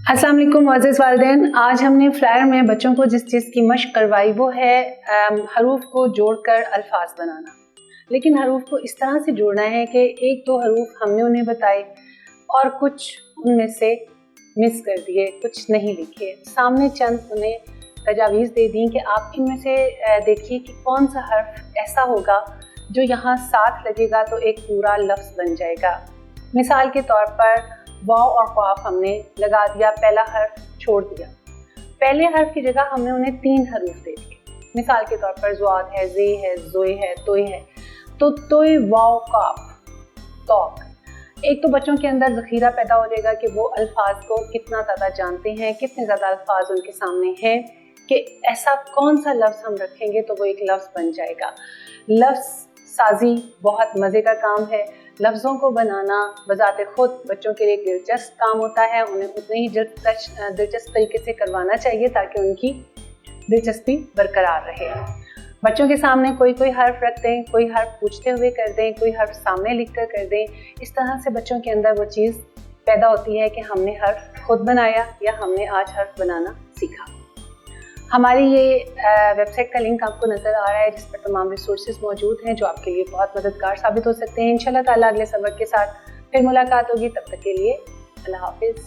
अस्सलाम वालेकुम मुअज़्ज़िज़ वालिदैन। आज हमने फ्लायर में बच्चों को जिस चीज़ की मशक करवाई वो है हरूफ को जोड़कर अल्फाज बनाना। लेकिन हरूफ को इस तरह से जोड़ना है कि एक दो हरूफ हमने उन्हें बताए और कुछ उनमें से मिस कर दिए, कुछ नहीं लिखे। सामने चंद उन्हें तजावीज़ दे दी कि आप इनमें से देखिए कि कौन सा हर्फ ऐसा होगा जो यहाँ साथ लगेगा तो एक पूरा लफ्ज़ बन जाएगा। मिसाल के तौर पर वाव और क़ाफ हमने लगा दिया, पहला हर्फ छोड़ दिया। पहले हर्फ की जगह हमने उन्हें 3 हरूफ दे दिए। मिसाल के तौर पर ज़ुआद है, ज़े है, ज़ोए है, तोय है। तो तोय, वाव, काफ, तौक। एक तो बच्चों के अंदर ज़ख़ीरा पैदा हो जाएगा कि वो अल्फाज को कितना ज़्यादा जानते हैं, कितने ज़्यादा अल्फाज उनके सामने हैं कि ऐसा कौन सा लफ्ज़ हम रखेंगे तो वो एक लफ्ज़ बन जाएगा। लफ्ज़ साजी बहुत मज़े का काम है। लफ्ज़ों को बनाना बज़ाते खुद बच्चों के लिए एक दिलचस्प काम होता है। उन्हें उतने ही दिलचस्प तरीके से करवाना चाहिए ताकि उनकी दिलचस्पी बरकरार रहे। बच्चों के सामने कोई हर्फ रख दें, कोई हर्फ पूछते हुए कर दें, कोई हर्फ सामने लिखकर कर दें। इस तरह से बच्चों के अंदर वो चीज़ पैदा होती है कि हमने हर्फ खुद बनाया या हमने आज हर्फ बनाना सीखा। हमारी ये वेबसाइट का लिंक आपको नज़र आ रहा है जिस पर तमाम रिसोर्सेज मौजूद हैं जो आपके लिए बहुत मददगार साबित हो सकते हैं। इंशाल्लाह ताला अगले सबक के साथ फिर मुलाकात होगी। तब तक के लिए अल्लाह हाफिज़।